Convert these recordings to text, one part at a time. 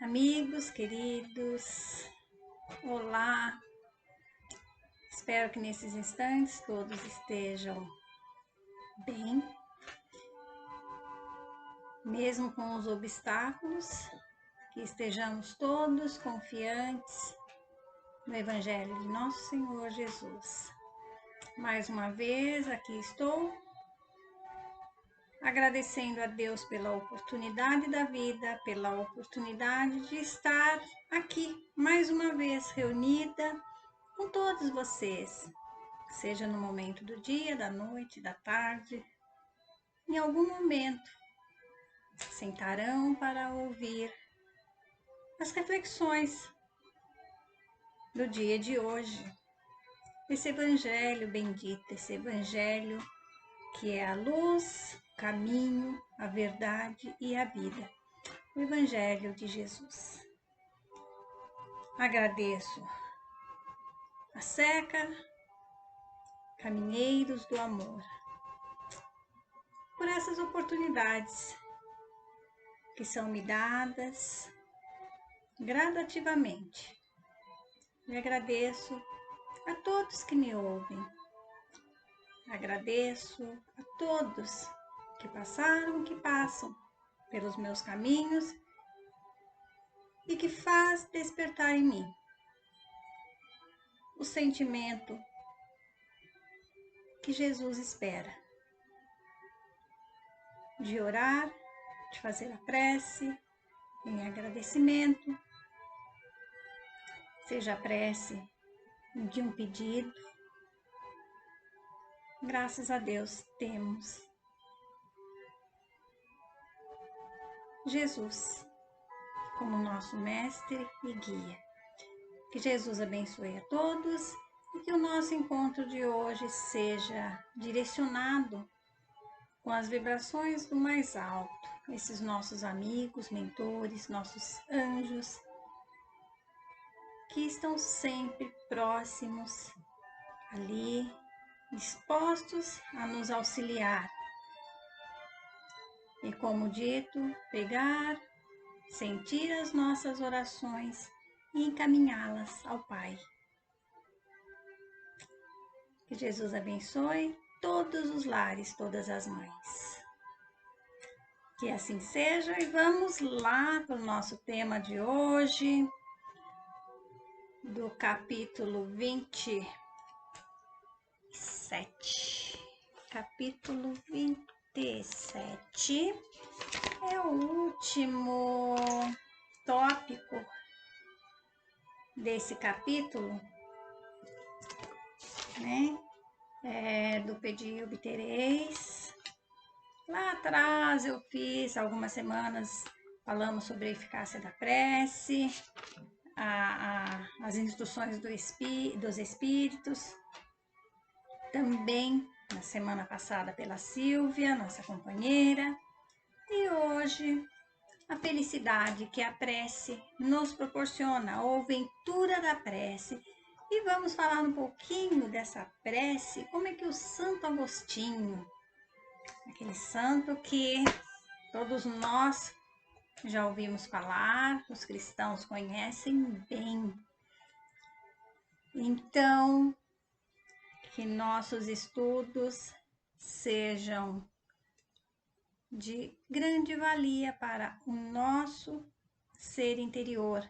Amigos queridos, olá! Espero que nesses instantes todos estejam bem, mesmo com os obstáculos, que estejamos todos confiantes no Evangelho de Nosso Senhor Jesus. Mais uma vez aqui estou, agradecendo a Deus pela oportunidade da vida, pela oportunidade de estar aqui mais uma vez reunida com todos vocês, seja no momento do dia, da noite, da tarde, em algum momento sentarão para ouvir as reflexões do dia de hoje, esse Evangelho bendito, esse Evangelho que é a luz, o caminho, a verdade e a vida, o Evangelho de Jesus. Agradeço a SECA, Caminheiros do Amor, por essas oportunidades que são me dadas gradativamente. E agradeço a todos que me ouvem. Agradeço a todos que passaram, que passam pelos meus caminhos e que faz despertar em mim o sentimento que Jesus espera, de orar, de fazer a prece em agradecimento, seja a prece de um pedido. Graças a Deus temos Jesus como nosso mestre e guia. Que Jesus abençoe a todos e que o nosso encontro de hoje seja direcionado com as vibrações do mais alto, esses nossos amigos, mentores, nossos anjos, que estão sempre próximos, ali, dispostos a nos auxiliar. E como dito, pegar, sentir as nossas orações e encaminhá-las ao Pai. Que Jesus abençoe todos os lares, todas as mães. Que assim seja, e vamos lá para o nosso tema de hoje, do capítulo 27. Capítulo 27 é o último tópico desse capítulo, né? Do Pedi e obtereis. Lá atrás eu fiz, algumas semanas, falamos sobre a eficácia da prece, as instruções dos Espíritos, também na semana passada pela Silvia, nossa companheira, e hoje a felicidade que a prece nos proporciona, a ventura da prece. E vamos falar um pouquinho dessa prece, como é que o Santo Agostinho, aquele santo que todos nós já ouvimos falar, os cristãos conhecem bem. Então, que nossos estudos sejam de grande valia para o nosso ser interior,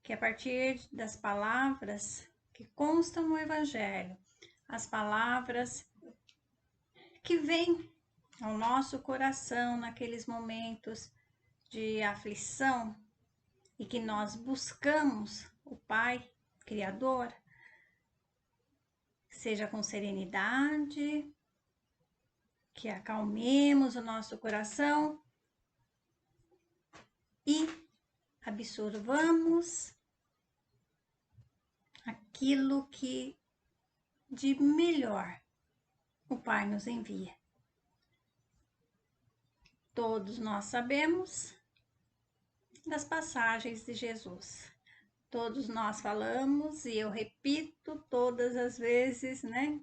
que a partir das palavras que constam no Evangelho, as palavras que vêm ao nosso coração naqueles momentos de aflição e que nós buscamos o Pai Criador, seja com serenidade, que acalmemos o nosso coração e absorvamos aquilo que de melhor o Pai nos envia. Todos nós sabemos das passagens de Jesus. Todos nós falamos e eu repito todas as vezes, né?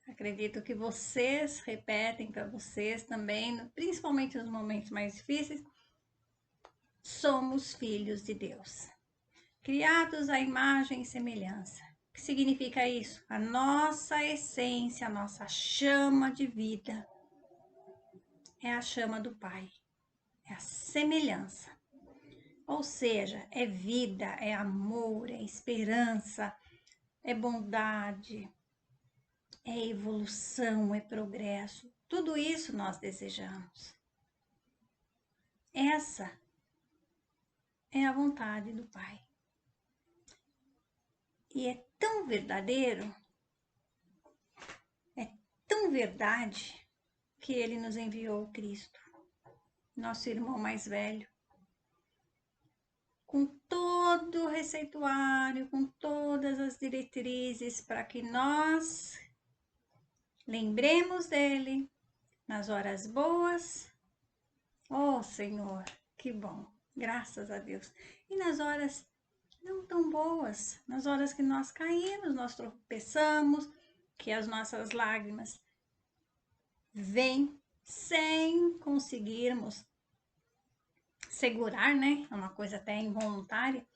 Acredito que vocês repetem para vocês também, principalmente nos momentos mais difíceis, somos filhos de Deus, criados à imagem e semelhança. O que significa isso? A nossa essência, a nossa chama de vida é a chama do Pai, é a semelhança. Ou seja, é vida, é amor, é esperança, é bondade, é evolução, é progresso. Tudo isso nós desejamos. Essa é a vontade do Pai. E é tão verdadeiro, é tão verdade, que Ele nos enviou o Cristo, nosso irmão mais velho, com todo o receituário, com todas as diretrizes, para que nós lembremos dele nas horas boas. Oh, Senhor, que bom, graças a Deus. E nas horas não tão boas, nas horas que nós caímos, nós tropeçamos, que as nossas lágrimas vêm sem conseguirmos segurar, né? É uma coisa até involuntária.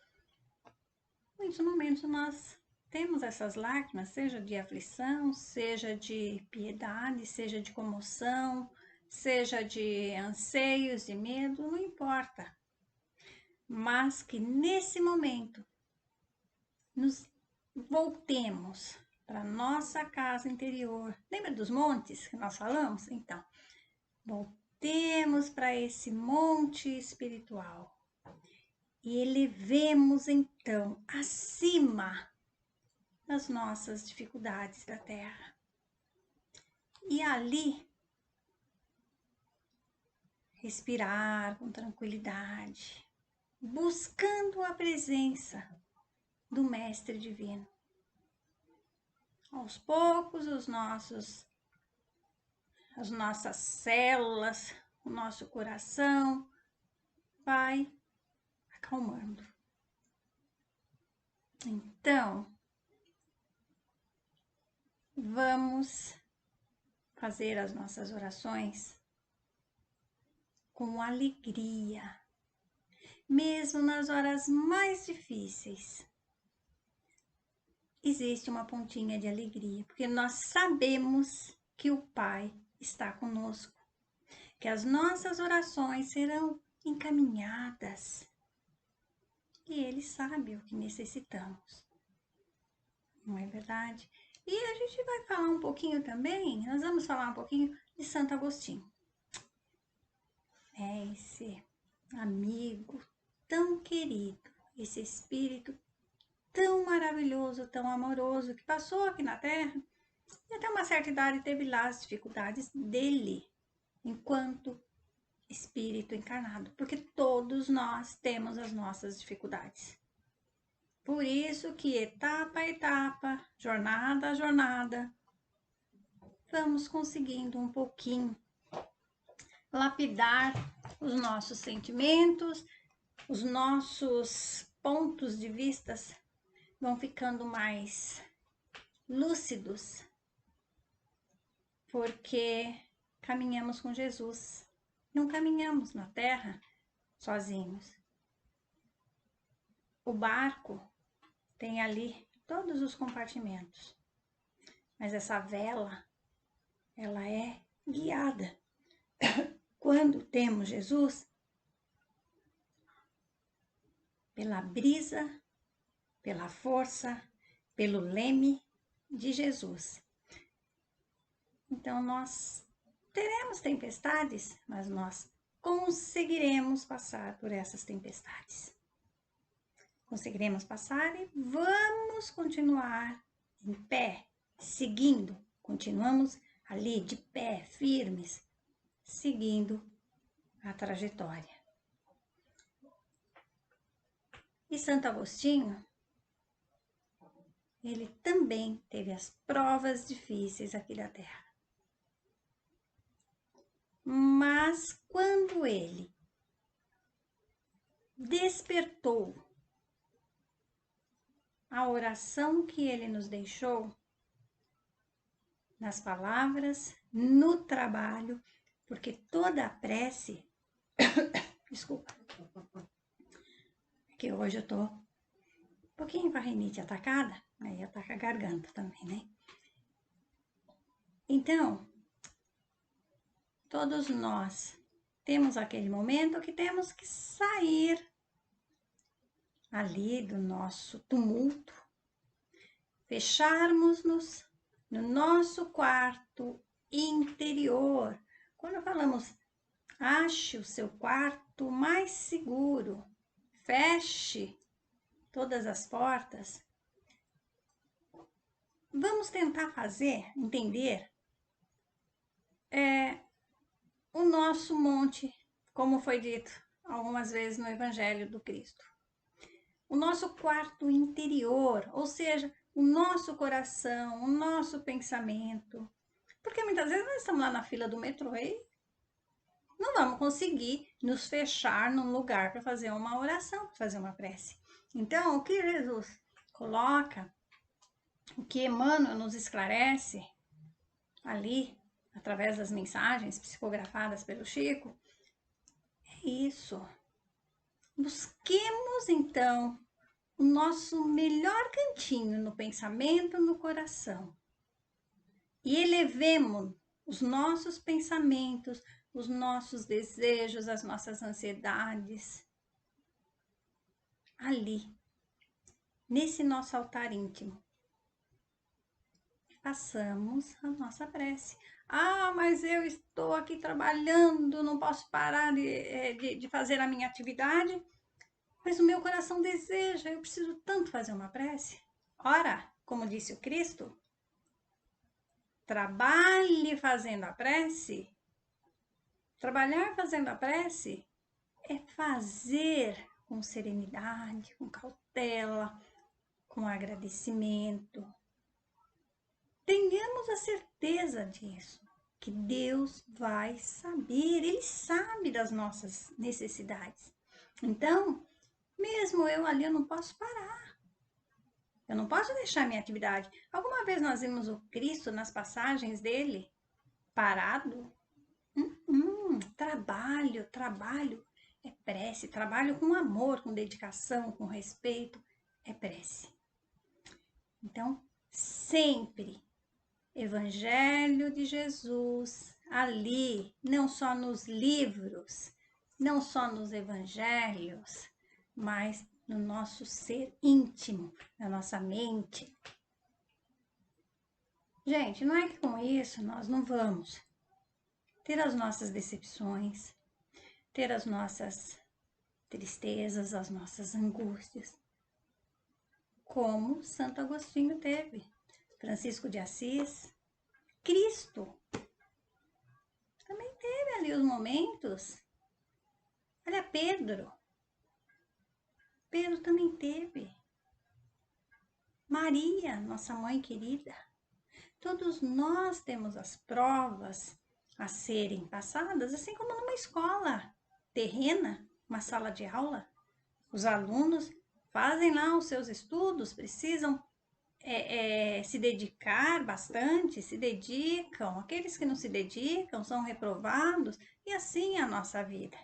Muitos momentos nós temos essas lágrimas, seja de aflição, seja de piedade, seja de comoção, seja de anseios, de medo, não importa. Mas que nesse momento nos voltemos para nossa casa interior. Lembra dos montes que nós falamos? Então, voltemos para esse monte espiritual e elevemos então acima das nossas dificuldades da terra. E ali respirar com tranquilidade, buscando a presença do Mestre Divino. Aos poucos, as nossas células, o nosso coração vai acalmando. Então, vamos fazer as nossas orações com alegria, mesmo nas horas mais difíceis. Existe uma pontinha de alegria, porque nós sabemos que o Pai está conosco, que as nossas orações serão encaminhadas e Ele sabe o que necessitamos. Não é verdade? E a gente vai falar um pouquinho também, nós vamos falar um pouquinho de Santo Agostinho. É esse amigo tão querido, esse espírito tão maravilhoso, tão amoroso, que passou aqui na Terra e até uma certa idade teve lá as dificuldades dele, enquanto espírito encarnado, porque todos nós temos as nossas dificuldades. Por isso que etapa a etapa, jornada a jornada, vamos conseguindo um pouquinho lapidar os nossos sentimentos, os nossos pontos de vista vão ficando mais lúcidos, porque caminhamos com Jesus. Não caminhamos na terra sozinhos. O barco tem ali todos os compartimentos, mas essa vela, ela é guiada. Quando temos Jesus, pela brisa, pela força, pelo leme de Jesus. Então, nós teremos tempestades, mas nós conseguiremos passar por essas tempestades. Conseguiremos passar e vamos continuar em pé, seguindo. Continuamos ali de pé, firmes, seguindo a trajetória. E Santo Agostinho, ele também teve as provas difíceis aqui da Terra. Mas quando ele despertou a oração que ele nos deixou, nas palavras, no trabalho, porque toda a prece, desculpa, que hoje eu tô um pouquinho com a rinite atacada, aí ataca a garganta também, né? Então, todos nós temos aquele momento que temos que sair ali do nosso tumulto, fecharmos-nos no nosso quarto interior. Quando falamos, ache o seu quarto mais seguro, feche todas as portas. Vamos tentar entender o nosso monte, como foi dito algumas vezes no Evangelho do Cristo. O nosso quarto interior, ou seja, o nosso coração, o nosso pensamento. Porque muitas vezes nós estamos lá na fila do metrô e não vamos conseguir nos fechar num lugar para fazer uma oração, para fazer uma prece. Então, o que Jesus coloca, o que Emmanuel nos esclarece ali, através das mensagens psicografadas pelo Chico, é isso. Busquemos, então, o nosso melhor cantinho no pensamento, no coração. E elevemos os nossos pensamentos, os nossos desejos, as nossas ansiedades ali, nesse nosso altar íntimo. Façamos a nossa prece. Ah, mas eu estou aqui trabalhando, não posso parar de fazer a minha atividade. Mas o meu coração deseja, eu preciso tanto fazer uma prece. Ora, como disse o Cristo, trabalhe fazendo a prece. Trabalhar fazendo a prece é fazer com serenidade, com cautela, com agradecimento. Tenhamos a certeza disso, que Deus vai saber, Ele sabe das nossas necessidades. Então, mesmo eu ali, eu não posso parar. Eu não posso deixar minha atividade. Alguma vez nós vimos o Cristo nas passagens dele parado? Trabalho é prece. Trabalho com amor, com dedicação, com respeito, é prece. Então, sempre Evangelho de Jesus ali, não só nos livros, não só nos evangelhos, mas no nosso ser íntimo, na nossa mente. Gente, não é que com isso nós não vamos ter as nossas decepções, ter as nossas tristezas, as nossas angústias, como Santo Agostinho teve, Francisco de Assis, Cristo também teve ali os momentos. Olha, Pedro também teve. Maria, nossa mãe querida. Todos nós temos as provas a serem passadas, assim como numa escola terrena, uma sala de aula. Os alunos fazem lá os seus estudos, precisam se dedicar bastante, se dedicam. Aqueles que não se dedicam são reprovados, e assim é a nossa vida.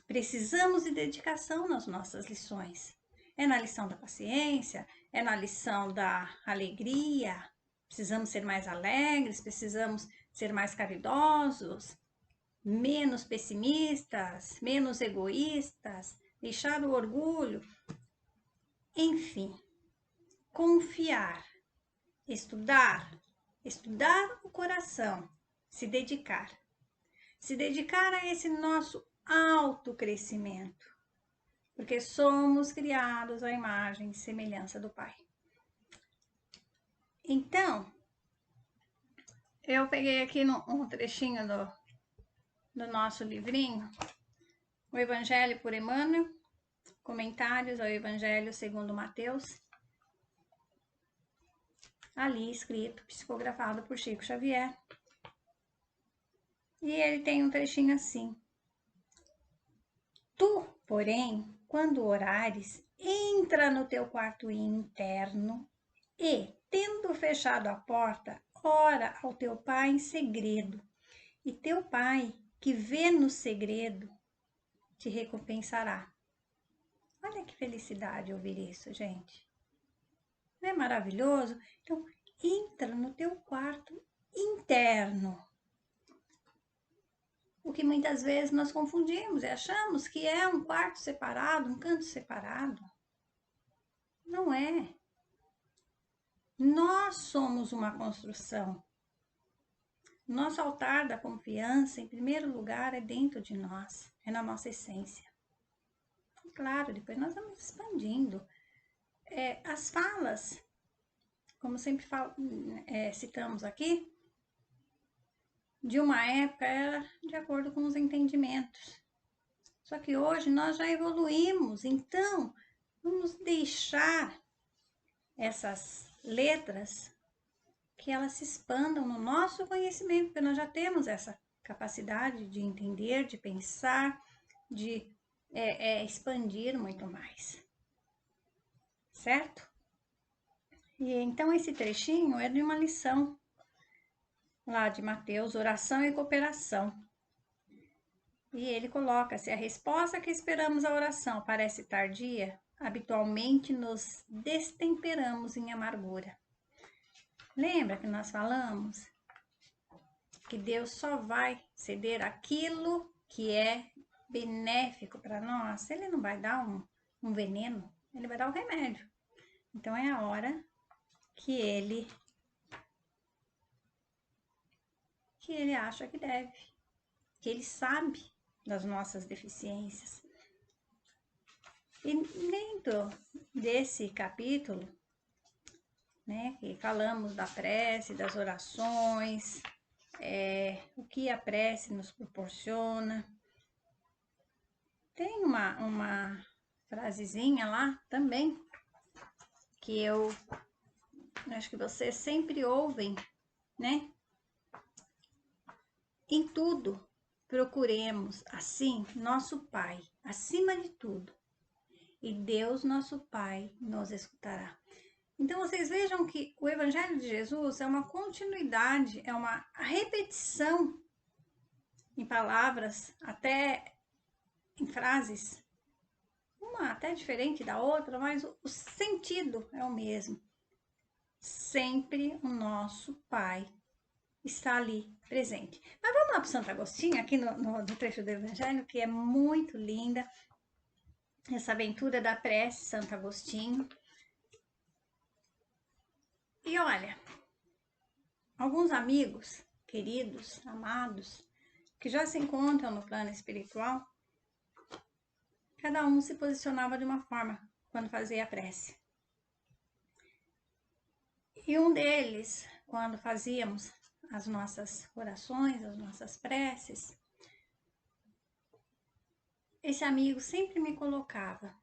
Precisamos de dedicação nas nossas lições. É na lição da paciência, é na lição da alegria. Precisamos ser mais alegres, precisamos ser mais caridosos, menos pessimistas, menos egoístas, deixar o orgulho. Enfim, confiar, estudar o coração, se dedicar a esse nosso autocrescimento, porque somos criados à imagem e semelhança do Pai. Então, eu peguei aqui um trechinho do nosso livrinho, o Evangelho por Emmanuel, comentários ao Evangelho segundo Mateus, ali escrito, psicografado por Chico Xavier. E ele tem um trechinho assim: tu, porém, quando orares, entra no teu quarto interno e, tendo fechado a porta, ora ao teu Pai em segredo. E teu Pai, que vê no segredo, te recompensará. Olha que felicidade ouvir isso, gente. Não é maravilhoso? Então, entra no teu quarto interno. O que muitas vezes nós confundimos e achamos que é um quarto separado, um canto separado. Não é. Nós somos uma construção. Nosso altar da confiança, em primeiro lugar, é dentro de nós, é na nossa essência. E claro, depois nós vamos expandindo. As falas, como sempre citamos aqui, de uma época era de acordo com os entendimentos. Só que hoje nós já evoluímos, então vamos deixar essas letras que elas se expandam no nosso conhecimento, porque nós já temos essa capacidade de entender, de pensar, de expandir muito mais, certo? E então esse trechinho é de uma lição lá de Mateus, oração e cooperação. E ele coloca: se a resposta que esperamos à oração parece tardia, habitualmente nos destemperamos em amargura. Lembra que nós falamos que Deus só vai ceder aquilo que é benéfico para nós? Ele não vai dar um veneno, ele vai dar um remédio. Então é a hora que ele acha que deve, que ele sabe das nossas deficiências. E dentro desse capítulo, né, que falamos da prece, das orações, o que a prece nos proporciona, tem uma frasezinha lá também, que eu acho que vocês sempre ouvem, né? Em tudo, procuremos, assim, nosso Pai, acima de tudo, e Deus, nosso Pai, nos escutará. Então, vocês vejam que o Evangelho de Jesus é uma continuidade, é uma repetição em palavras, até em frases, uma até diferente da outra, mas o sentido é o mesmo. Sempre o nosso Pai está ali presente. Mas vamos lá para Santo Agostinho, aqui no trecho do Evangelho, que é muito linda, essa aventura da prece, Santo Agostinho. E olha, alguns amigos, queridos, amados, que já se encontram no plano espiritual, cada um se posicionava de uma forma quando fazia a prece. E um deles, quando fazíamos as nossas orações, as nossas preces, esse amigo sempre me colocava: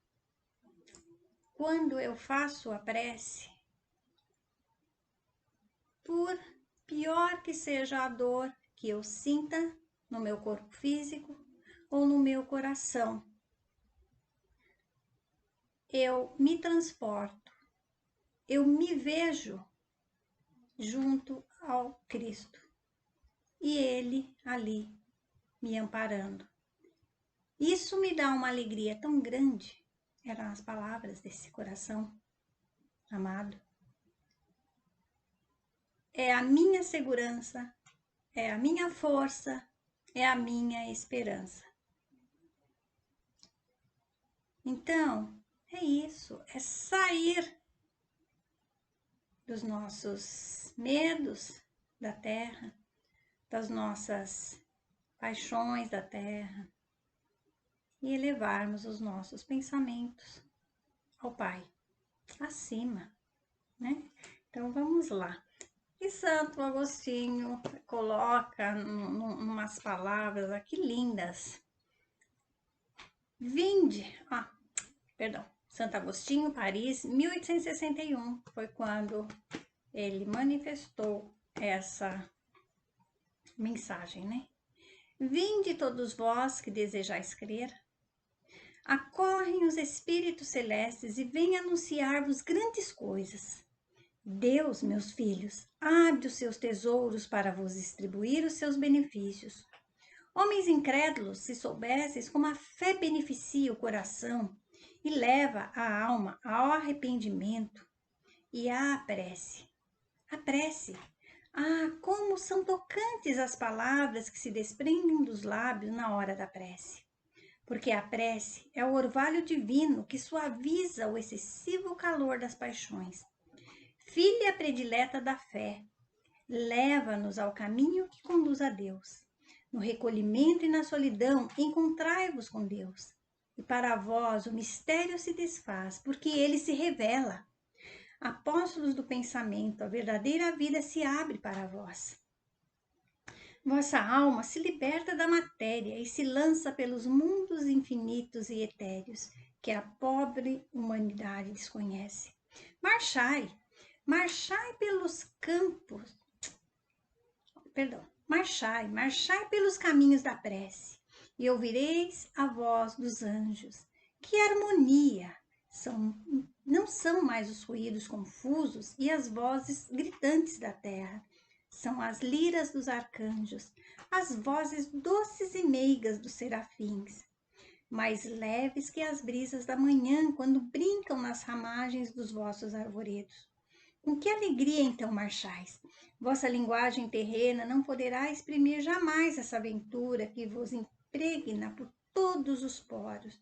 quando eu faço a prece, por pior que seja a dor que eu sinta no meu corpo físico ou no meu coração, eu me transporto, eu me vejo junto ao Cristo e Ele ali me amparando. Isso me dá uma alegria tão grande. Eram as palavras desse coração amado. É a minha segurança, é a minha força, é a minha esperança. Então, é isso, é sair dos nossos medos da terra, das nossas paixões da terra e elevarmos os nossos pensamentos ao Pai, acima, né? Então, vamos lá. E Santo Agostinho coloca umas palavras aqui lindas. Santo Agostinho, Paris, 1861, foi quando ele manifestou essa mensagem, né? Vinde todos vós que desejais crer, acorrem os espíritos celestes e vêm anunciar-vos grandes coisas. Deus, meus filhos, abre os seus tesouros para vos distribuir os seus benefícios. Homens incrédulos, se soubesseis como a fé beneficia o coração e leva a alma ao arrependimento e à prece. A prece. Ah, como são tocantes as palavras que se desprendem dos lábios na hora da prece. Porque a prece é o orvalho divino que suaviza o excessivo calor das paixões. Filha predileta da fé, leva-nos ao caminho que conduz a Deus. No recolhimento e na solidão, encontrai-vos com Deus. E para vós o mistério se desfaz, porque ele se revela. Apóstolos do pensamento, a verdadeira vida se abre para vós. Vossa alma se liberta da matéria e se lança pelos mundos infinitos e etéreos que a pobre humanidade desconhece. Marchai, marchai pelos campos, marchai pelos caminhos da prece e ouvireis a voz dos anjos. Que harmonia! Não são mais os ruídos confusos e as vozes gritantes da terra. São as liras dos arcanjos, as vozes doces e meigas dos serafins, mais leves que as brisas da manhã quando brincam nas ramagens dos vossos arvoredos. Com que alegria então marchais? Vossa linguagem terrena não poderá exprimir jamais essa aventura que vos impregna por todos os poros.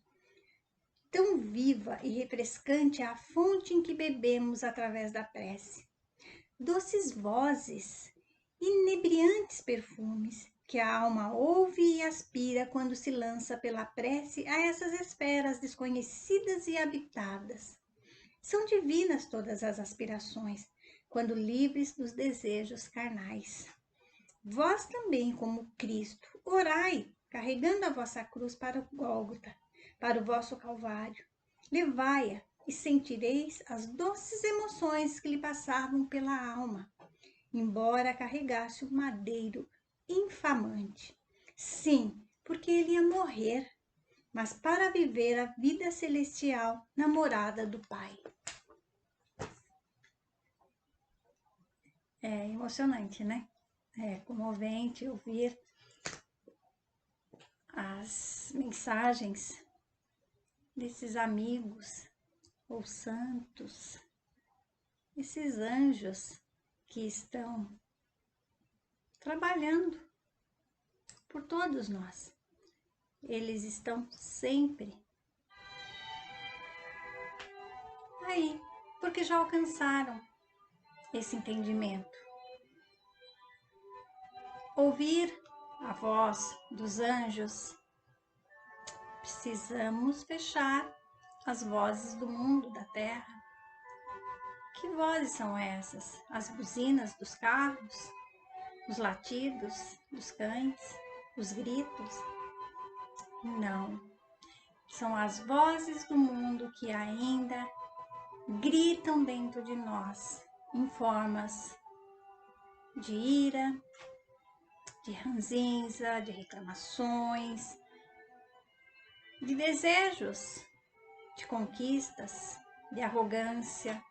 Tão viva e refrescante é a fonte em que bebemos através da prece. Doces vozes, inebriantes perfumes, que a alma ouve e aspira quando se lança pela prece a essas esferas desconhecidas e habitadas. São divinas todas as aspirações, quando livres dos desejos carnais. Vós também, como Cristo, orai, carregando a vossa cruz para o Gólgota, para o vosso Calvário. Levai-a e sentireis as doces emoções que lhe passavam pela alma, embora carregasse um madeiro infamante. Sim, porque ele ia morrer, mas para viver a vida celestial na morada do Pai. É emocionante, né? É comovente ouvir as mensagens desses amigos ou santos, esses anjos que estão trabalhando por todos nós. Eles estão sempre aí, porque já alcançaram esse entendimento. Ouvir a voz dos anjos, precisamos fechar as vozes do mundo, da terra. Que vozes são essas? As buzinas dos carros, os latidos dos cães, os gritos? Não, são as vozes do mundo que ainda gritam dentro de nós, em formas de ira, de ranzinza, de reclamações, de desejos, de conquistas, de arrogância.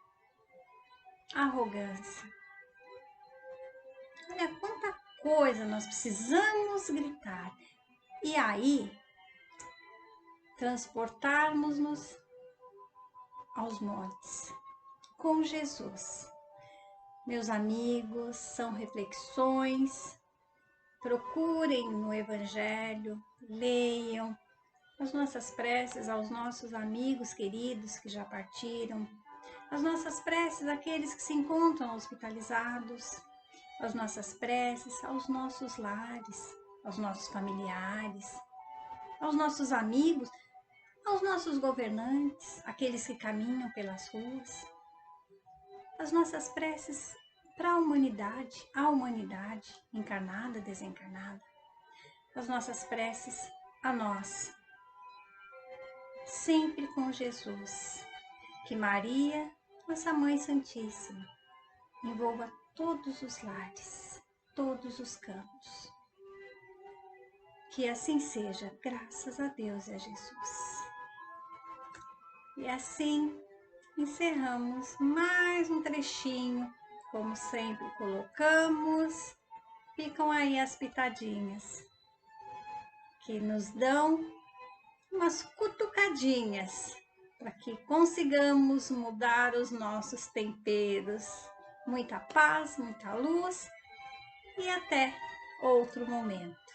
Olha quanta coisa nós precisamos gritar. E aí, transportarmos-nos aos montes com Jesus. Meus amigos, são reflexões. Procurem no Evangelho, leiam as nossas preces aos nossos amigos queridos que já partiram, as nossas preces àqueles que se encontram hospitalizados, as nossas preces aos nossos lares, aos nossos familiares, aos nossos amigos, aos nossos governantes, aqueles que caminham pelas ruas, as nossas preces para a humanidade, encarnada, desencarnada, as nossas preces a nós, sempre com Jesus. Que Maria, nossa Mãe Santíssima, envolva todos os lares, todos os campos. Que assim seja, graças a Deus e a Jesus. E assim encerramos mais um trechinho, como sempre colocamos, ficam aí as pitadinhas, que nos dão umas cutucadinhas para que consigamos mudar os nossos temperos. Muita paz, muita luz e até outro momento.